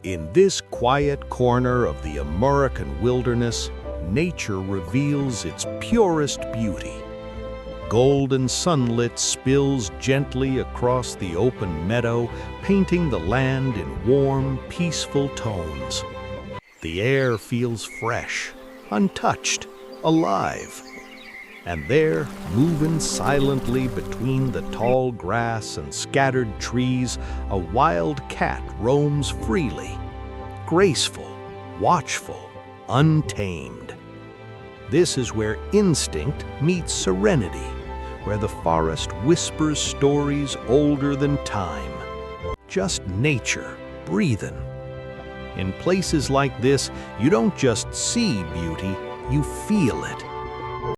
In this quiet corner of the American wilderness, nature reveals its purest beauty. Golden sunlight spills gently across the open meadow, painting the land in warm, peaceful tones. The air feels fresh, untouched, alive. And there, moving silently between the tall grass and scattered trees, a wild cat roams freely, graceful, watchful, untamed. This is where instinct meets serenity, where the forest whispers stories older than time. Just nature, breathing. In places like this, you don't just see beauty, you feel it.